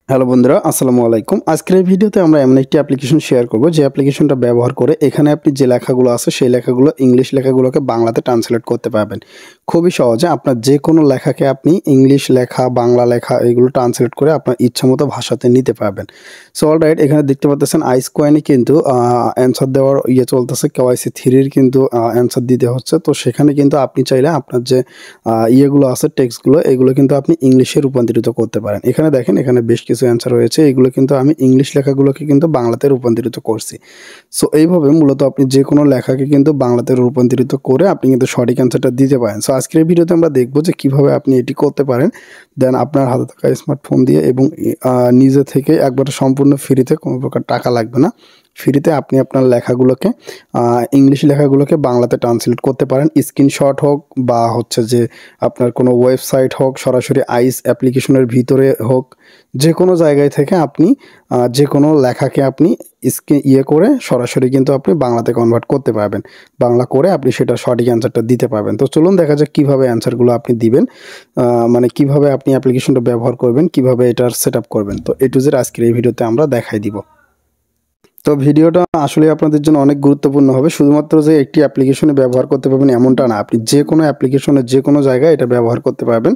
Hello বন্ধুরা, আসসালামু আলাইকুম। আজকের এই ভিডিওতে আমরা এমন একটি অ্যাপ্লিকেশন শেয়ার করব, যে অ্যাপ্লিকেশনটা ব্যবহার করে এখানে আপনি যে লেখাগুলো আছে সেই লেখাগুলো ইংলিশ লেখাগুলোকে বাংলাতে ট্রান্সলেট করতে পারবেন। খুবই সহজে আপনার যে কোনো লেখাকে আপনি ইংলিশ লেখা, বাংলা লেখা এগুলো ট্রান্সলেট করে আপনার ইচ্ছামতো ভাষাতে নিতে পারবেন। সো অলরাইট, এখানে দেখতে পাচ্ছেন আইস কয়েনে কিন্তু অ্যান্সার দেওয়ার চলতেছে, KYC 3-র কিন্তু অ্যান্সার দিতে হচ্ছে। তো সেখানে কিন্তু আপনি চাইলে আপনার যে ইয়েগুলো আছে, টেক্সটগুলো, এগুলো কিন্তু আপনি ইংলিশে রূপান্তরিত করতে পারেন। এখানে দেখেন, এখানে বেশ কিছু অ্যান্সার রয়েছে, এগুলো কিন্তু আমি ইংলিশ লেখাগুলোকে কিন্তু বাংলাতে রূপান্তরিত করছি। সো এইভাবে মূলত আপনি যে কোনো লেখাকে কিন্তু বাংলাতে রূপান্তরিত করে আপনি কিন্তু সঠিক অ্যান্সারটা দিতে পারেন। সো আজকের এই ভিডিওতে আমরা দেখবো যে কীভাবে আপনি এটি করতে পারেন। দেন আপনার হাতে থাকা স্মার্টফোন দিয়ে এবং নিজে থেকে একবারে সম্পূর্ণ ফ্রিতে, কোনো প্রকার টাকা লাগবে না, ফ্রিতে আপনি আপনার লেখাগুলোকে ইংলিশ লেখাগুলোকে বাংলাতে ট্রান্সলেট করতে পারেন। স্ক্রিনশট হোক বা হচ্ছে যে আপনার কোনো ওয়েবসাইট হোক, সরাসরি আইস অ্যাপ্লিকেশনের ভিতরে হোক, যে কোনো জায়গায় থেকে আপনি যে কোনো লেখাকে আপনি করে সরাসরি কিন্তু আপনি বাংলাতে কনভার্ট করতে পারবেন। বাংলা করে আপনি সেটা সঠিক অ্যান্সারটা দিতে পারবেন। তো চলুন দেখা যাক কীভাবে অ্যান্সারগুলো আপনি দিবেন, মানে কিভাবে আপনি অ্যাপ্লিকেশনটা ব্যবহার করবেন, কিভাবে এটার সেট আপ করবেন। তো A to Z আজকের এই ভিডিওতে আমরা দেখাই দিব। তো ভিডিওটা আসলে আপনাদের জন্য অনেক গুরুত্বপূর্ণ হবে। শুধুমাত্র যে একটি অ্যাপ্লিকেশনে ব্যবহার করতে পারবেন এমনটা না, আপনি যে কোনো অ্যাপ্লিকেশনে যে কোনো জায়গায় এটা ব্যবহার করতে পারবেন।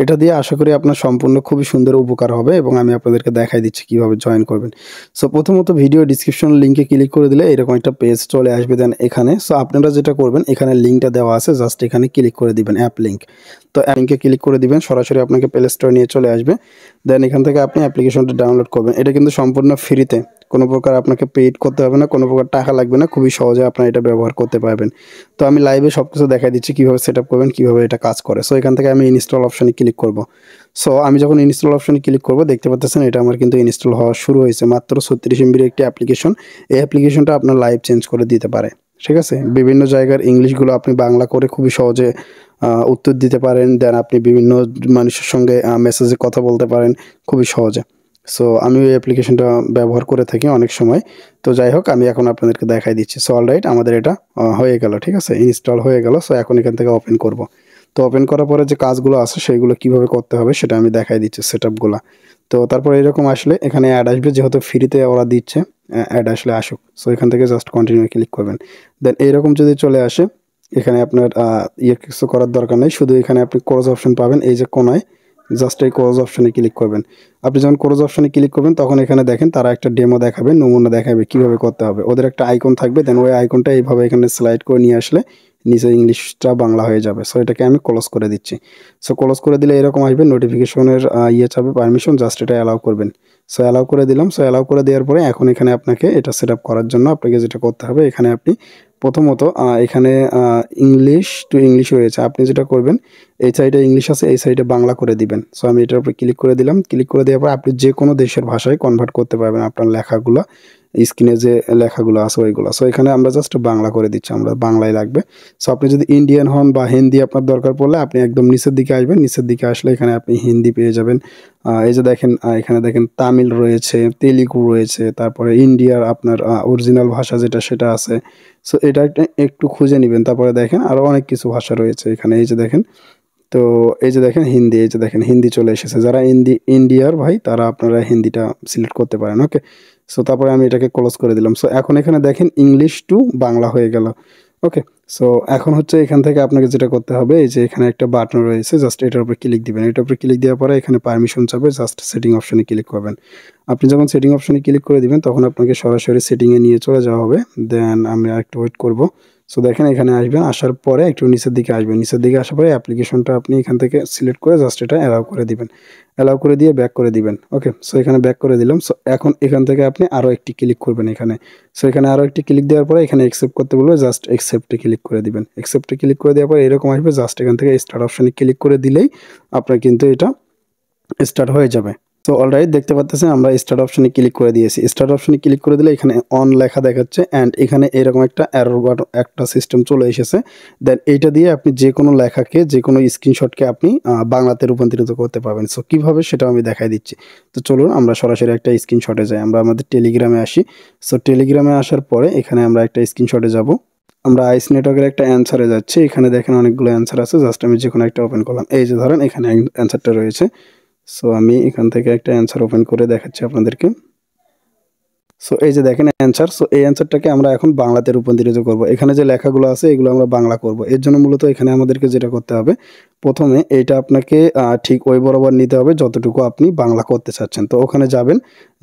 এটা দিয়ে আশা করি আপনার সম্পূর্ণ খুবই সুন্দর উপকার হবে এবং আমি আপনাদেরকে দেখাই দিচ্ছি কীভাবে জয়েন করবেন। সো প্রথমত ভিডিও ডিসক্রিপশন লিঙ্কে ক্লিক করে দিলে এরকম একটা পেজ চলে আসবে। দেন এখানে আপনারা যেটা করবেন, এখানে লিঙ্কটা দেওয়া আছে, জাস্ট এখানে ক্লিক করে দিবেন, অ্যাপ লিঙ্ক। তো অ্যাপ লিঙ্কে ক্লিক করে দিবেন, সরাসরি আপনাকে প্লে স্টোরে নিয়ে চলে আসবে। দেন এখান থেকে আপনি অ্যাপ্লিকেশনটা ডাউনলোড করবেন। এটা কিন্তু সম্পূর্ণ ফ্রিতে, কোনো প্রকার আপনাকে পেইড করতে হবে না, কোনো প্রকার টাকা লাগবে না, খুবই সহজে আপনারা এটা ব্যবহার করতে পারবেন। তো আমি লাইভে সব কিছু দেখাই দিচ্ছি কীভাবে সেট আপ করবেন, কীভাবে এটা কাজ করে। সো এখান থেকে আমি ইনস্টল অপশনে ক্লিক করব। সো আমি যখন ইনস্টল অপশনে ক্লিক করব, দেখতে পাচ্ছেন এটা আমার কিন্তু ইনস্টল হওয়া শুরু হয়েছে। মাত্র 36 MB একটি অ্যাপ্লিকেশন। এই অ্যাপ্লিকেশনটা আপনার লাইফ চেঞ্জ করে দিতে পারে। ঠিক আছে, বিভিন্ন জায়গার ইংলিশগুলো আপনি বাংলা করে খুবই সহজে উত্তর দিতে পারেন। দেন আপনি বিভিন্ন মানুষের সঙ্গে মেসেজে কথা বলতে পারেন খুবই সহজে। সো আমি ওই অ্যাপ্লিকেশনটা ব্যবহার করে থাকি অনেক সময়। তো যাই হোক, আমি এখন আপনাদেরকে দেখাই দিচ্ছি। সো অলরাইট, আমাদের এটা হয়ে গেল, ঠিক আছে, ইনস্টল হয়ে গেল। সো এখন এখান থেকে ওপেন করব। তো ওপেন করার পরে যে কাজগুলো আছে সেইগুলো কীভাবে করতে হবে সেটা আমি দেখাই দিচ্ছি, সেট আপগুলো। তো তারপর এরকম আসলে এখানে অ্যাড আসবে, যেহেতু ফ্রিতে ওরা দিচ্ছে, অ্যাড আসলে আসুক। সো এখান থেকে জাস্ট কন্টিনিউ ক্লিক করবেন। দেন এইরকম যদি চলে আসে, এখানে আপনার কিছু করার দরকার নেই, শুধু এখানে আপনি ক্লোজ অপশন পাবেন, এই যে কোনায়, জাস্ট এই ক্লোজ অপশনে ক্লিক করবেন। আপনি যখন ক্লোজ অপশনে ক্লিক করবেন তখন এখানে দেখেন তারা একটা ডেমো দেখাবে, নমুনা দেখাবে কীভাবে করতে হবে। ওদের একটা আইকন থাকবে, দেন ওই আইকনটা এইভাবে এখানে স্লাইড করে নিয়ে আসলে নিচে ইংলিশটা বাংলা হয়ে যাবে। সো এটাকে আমি ক্লোজ করে দিচ্ছি। সো ক্লোজ করে দিলে এরকম আসবে, নোটিফিকেশনের চাবে পারমিশন, জাস্ট এটা অ্যালাউ করবেন। সো অ্যালাউ করে দিলাম। সো অ্যালাউ করে দেওয়ার পরে এখন এখানে আপনাকে এটা সেট আপ করার জন্য আপনাকে যেটা করতে হবে, এখানে আপনি প্রথমত এখানে ইংলিশ টু ইংলিশ রয়েছে, আপনি যেটা করবেন, এই সাইডে ইংলিশ আছে, এই সাইডে বাংলা করে দিবেন। সো আমি এটার উপরে ক্লিক করে দিলাম। ক্লিক করে দেওয়ার পর আপনি যে কোনো দেশের ভাষায় কনভার্ট করতে পারবেন আপনার লেখাগুলো, স্ক্রিনে যে লেখাগুলো আছে ওইগুলো। সো এখানে আমরা জাস্ট বাংলা করে দিচ্ছি, আমরা বাংলায় লাগবে। সো আপনি যদি ইন্ডিয়ান হন বা হিন্দি আপনার দরকার পড়লে আপনি একদম নিচের দিকে আসবেন, নিচের দিকে আসলে এখানে আপনি হিন্দি পেয়ে যাবেন। এই যে দেখেন, এখানে দেখেন তামিল রয়েছে, তেলুগু রয়েছে, তারপরে ইন্ডিয়ার আপনার অরিজিনাল ভাষা যেটা সেটা আছে। সো এটা একটু খুঁজে নেবেন। তারপরে দেখেন আরও অনেক কিছু ভাষা রয়েছে এখানে, এই যে দেখেন। তো এই যে দেখেন হিন্দি, এই যে দেখেন হিন্দি চলে এসেছে। যারা ইন্ডিয়ার ভাই তারা আপনারা হিন্দিটা সিলেক্ট করতে পারেন। ওকে, সো তারপরে আমি এটাকে ক্লোজ করে দিলাম। সো এখন এখানে দেখেন ইংলিশ টু বাংলা হয়ে গেল। ওকে, সো এখন হচ্ছে এখান থেকে আপনাকে যেটা করতে হবে, এই যে এখানে একটা বাটন রয়েছে, জাস্ট এটার উপরে ক্লিক দিবেন। এটার উপরে ক্লিক দেওয়ার পরে এখানে পারমিশন চাবে, জাস্ট সেটিং অপশনে ক্লিক করবেন। আপনি যখন সেটিং অপশনে ক্লিক করে দিবেন তখন আপনাকে সরাসরি সেটিংয়ে নিয়ে চলে যাওয়া হবে। দেন আমি আরেকটু ওয়েট করব। সো দেখেন এখানে আসবেন, আসার পরে একটু নিচের দিকে আসবেন। নিচের দিকে আসার পরে অ্যাপ্লিকেশনটা আপনি এখান থেকে সিলেক্ট করে জাস্ট এটা অ্যালাউ করে দিবেন। অ্যালাউ করে দিয়ে ব্যাক করে দিবেন। ওকে, সো এখানে ব্যাক করে দিলাম। সো এখন এখান থেকে আপনি আরও একটি ক্লিক করবেন এখানে। সো এখানে আরও একটি ক্লিক দেওয়ার পরে এখানে অ্যাকসেপ্ট করতে বলবে, জাস্ট অ্যাকসেপ্টে ক্লিক করে দিবেন। অ্যাকসেপ্টে ক্লিক করে দেওয়ার পরে এরকম আসবে, জাস্ট এখান থেকে স্টার্ট অপশনে ক্লিক করে দিলেই আপনার কিন্তু এটা স্টার্ট হয়ে যাবে। সো অলরাইট, দেখতে পাচ্ছেন আমরা স্টার্ট অপশনে ক্লিক করে দিয়েছি। স্টার্ট অপশনে ক্লিক করে দিলে এখানে অন লেখা দেখাচ্ছে অ্যান্ড এখানে এরকম একটা এরর বাটন, একটা সিস্টেম চলে এসেছে। দেন এইটা দিয়ে আপনি যে কোনো লেখাকে, যে কোনো স্ক্রিনশটকে আপনি বাংলাতে রূপান্তরিত করতে পারবেন। সো কীভাবে সেটাও আমি দেখাই দিচ্ছি। তো চলুন আমরা সরাসরি একটা স্ক্রিনশটে যাই। আমরা আমাদের টেলিগ্রামে আসি। সো টেলিগ্রামে আসার পরে এখানে আমরা একটা স্ক্রিনশটে যাব। আমরা আইস নেটওয়ার্কের একটা অ্যান্সারে যাচ্ছি। এখানে দেখেন অনেকগুলো অ্যান্সার আছে, জাস্ট আমি যে কোনো একটা ওপেন করলাম। এই যে ধরেন এখানে অ্যান্সারটা রয়েছে। সো আমি এখান থেকে একটা অ্যান্সার ওপেন করে দেখাচ্ছি আপনাদেরকে। সো এই যে দেখেন অ্যান্সার। সো এই অ্যান্সারটাকে আমরা এখন বাংলাতে রূপান্তরিত করব। এখানে যে লেখাগুলো আছে এগুলো আমরা বাংলা করব। এর জন্য মূলত এখানে আমাদেরকে যেটা করতে হবে, প্রথমে এইটা আপনাকে ঠিক ওই বরাবর নিতে হবে যতটুকু আপনি বাংলা করতে চাচ্ছেন। তো ওখানে যাবেন,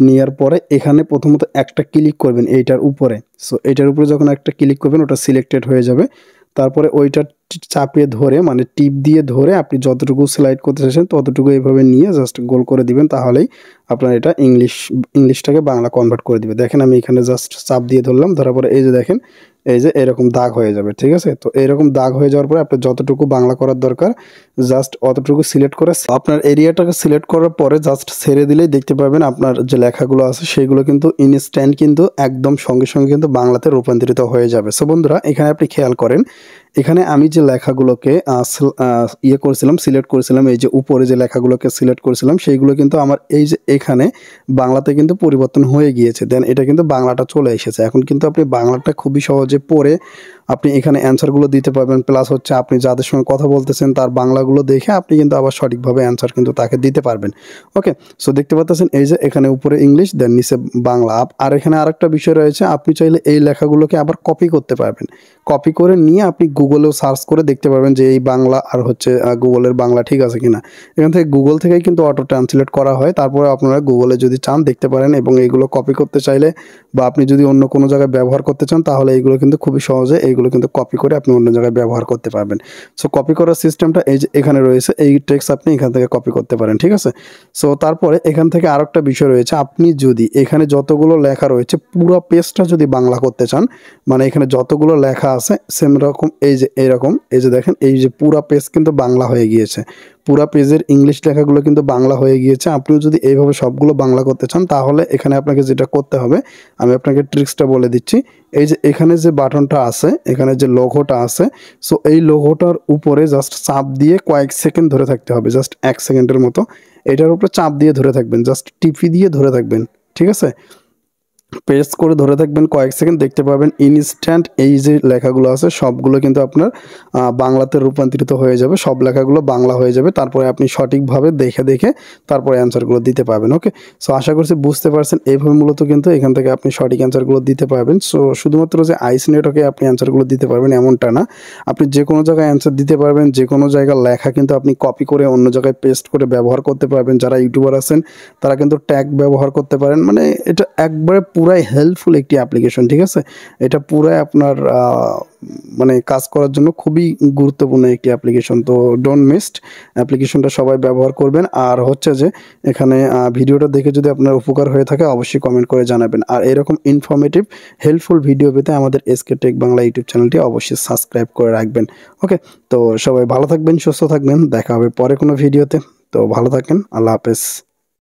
নেওয়ার পরে এখানে প্রথমত একটা ক্লিক করবেন এইটার উপরে। সো এইটার উপরে যখন একটা ক্লিক করবেন ওটা সিলেক্টেড হয়ে যাবে। তারপরে ওইটা চাপিয়ে ধরে মানে টিপ দিয়ে ধরে আপনি যতটুকু স্লাইড করতে চাচ্ছেন ততটুকু এইভাবে নিয়ে জাস্ট গোল করে দিবেন, তাহলেই আপনার এটা ইংলিশটাকে বাংলা কনভার্ট করে দিবে। দেখেন আমি এখানে জাস্ট চাপ দিয়ে ধরলাম, ধরার পরে এই যে দেখেন এই যে এরকম দাগ হয়ে যাবে, ঠিক আছে। তো এরকম দাগ হয়ে যাওয়ার পরে আপনার যতটুকু বাংলা করার দরকার জাস্ট অতটুকু সিলেক্ট করে আপনার এরিয়াটাকে সিলেক্ট করার পরে জাস্ট ছেড়ে দিলেই দেখতে পাবেন আপনার যে লেখাগুলো আছে সেগুলো কিন্তু ইনস্ট্যান্ট কিন্তু একদম সঙ্গে সঙ্গে কিন্তু বাংলাতে রূপান্তরিত হয়ে যাবে। সো বন্ধুরা এখানে আপনি খেয়াল করেন, এখানে আমি যে লেখাগুলোকে করেছিলাম, সিলেক্ট করেছিলাম, এই যে উপরে যে লেখাগুলোকে সিলেক্ট করেছিলাম সেইগুলো কিন্তু আমার এই যে এখানে বাংলাতে কিন্তু পরিবর্তন হয়ে গিয়েছে। দেন এটা কিন্তু বাংলাটা চলে এসেছে। এখন কিন্তু আপনি বাংলাটা খুবই সহজে পড়ে আপনি এখানে অ্যান্সারগুলো দিতে পারবেন। প্লাস হচ্ছে আপনি যাদের সঙ্গে কথা বলতেছেন তার বাংলাগুলো দেখে আপনি কিন্তু আবার সঠিকভাবে অ্যান্সার কিন্তু তাকে দিতে পারবেন। ওকে, সো দেখতে পাচ্ছেন এই যে এখানে উপরে ইংলিশ দেন নিচে বাংলা। আর এখানে আরেকটা বিষয় রয়েছে, আপনি চাইলে এই লেখাগুলোকে আবার কপি করতে পারবেন। কপি করে নিয়ে আপনি গুগলেও সার্চ করে দেখতে পারবেন যে এই বাংলা আর হচ্ছে গুগলের বাংলা ঠিক আছে কিনা। এখান থেকে গুগল থেকেই কিন্তু অটো ট্রান্সলেট করা হয়। তারপরে আপনারা গুগলে যদি চান দেখতে পারেন, এবং এইগুলো কপি করতে চাইলে বা আপনি যদি অন্য কোনো জায়গায় ব্যবহার করতে চান তাহলে এইগুলো কিন্তু খুবই সহজে এইগুলো কিন্তু কপি করে আপনি অন্য জায়গায় ব্যবহার করতে পারবেন। সো কপি করার সিস্টেমটা এই যে এখানে রয়েছে, এই টেক্সট আপনি এখান থেকে কপি করতে পারেন, ঠিক আছে। সো তারপরে এখান থেকে আরেকটা বিষয় রয়েছে, আপনি যদি এখানে যতগুলো লেখা রয়েছে পুরো পেজটা যদি বাংলা করতে চান, মানে এখানে যতগুলো লেখা আছে সেম রকম এই যে এরকম এই যে দেখেন এই যে পুরো পেজ কিন্তু বাংলা হয়ে গিয়েছে। পুরো পেজের ইংলিশ লেখাগুলো কিন্তু বাংলা হয়ে গিয়েছে। আপনিও যদি এইভাবে সবগুলো বাংলা করতে চান তাহলে এখানে আপনাকে যেটা করতে হবে আমি আপনাকে ট্রিক্সটা বলে দিচ্ছি। এই যে এখানে যে বাটনটা আছে, এখানে যে লোগোটা আছে, সো এই লোগোটার উপরে জাস্ট চাপ দিয়ে কয়েক সেকেন্ড ধরে থাকতে হবে, জাস্ট 1 সেকেন্ডের মতো। এটার উপরে চাপ দিয়ে ধরে থাকবেন, জাস্ট টিপি দিয়ে ধরে থাকবেন, ঠিক আছে। প্রেস করে ধরে থাকবেন কয়েক সেকেন্ড, দেখতে পাবেন ইনস্ট্যান্ট এই যে লেখাগুলো আছে সবগুলো কিন্তু আপনার বাংলাতে রূপান্তরিত হয়ে যাবে। সব লেখাগুলো বাংলা হয়ে যাবে। তারপরে আপনি সঠিকভাবে দেখে দেখে তারপরে অ্যান্সারগুলো দিতে পারবেন। ওকে, সো আশা করছি বুঝতে পারছেন। এইভাবে মূলত কিন্তু এখান থেকে আপনি সঠিক অ্যান্সারগুলো দিতে পারবেন। সো শুধুমাত্র যে আইস নেটওয়ার্কে আপনি অ্যান্সারগুলো দিতে পারবেন এমনটা না, আপনি যে কোনো জায়গায় অ্যান্সার দিতে পারবেন। যে কোনো জায়গার লেখা কিন্তু আপনি কপি করে অন্য জায়গায় পেস্ট করে ব্যবহার করতে পারবেন। যারা ইউটিউবার আছেন তারা কিন্তু ট্যাগ ব্যবহার করতে পারেন। মানে এটা একবারে পুরাই হেল্পফুল একটি অ্যাপ্লিকেশন, ঠিক আছে। এটা পুরাই আপনার মানে কাজ করার জন্য খুবই গুরুত্বপূর্ণ একটি অ্যাপ্লিকেশন। তো ডোন্ট মিসড, অ্যাপ্লিকেশনটা সবাই ব্যবহার করবেন। আর হচ্ছে যে এখানে ভিডিওটা দেখে যদি আপনার উপকার হয়ে থাকে অবশ্যই কমেন্ট করে জানাবেন। আর এরকম ইনফরমেটিভ হেল্পফুল ভিডিও পেতে আমাদের এসকে টেক বাংলা ইউটিউব চ্যানেলটি অবশ্যই সাবস্ক্রাইব করে রাখবেন। ওকে, তো সবাই ভালো থাকবেন, সুস্থ থাকবেন, দেখা হবে পরে কোনো ভিডিওতে। তো ভালো থাকেন, আল্লাহ হাফেজ।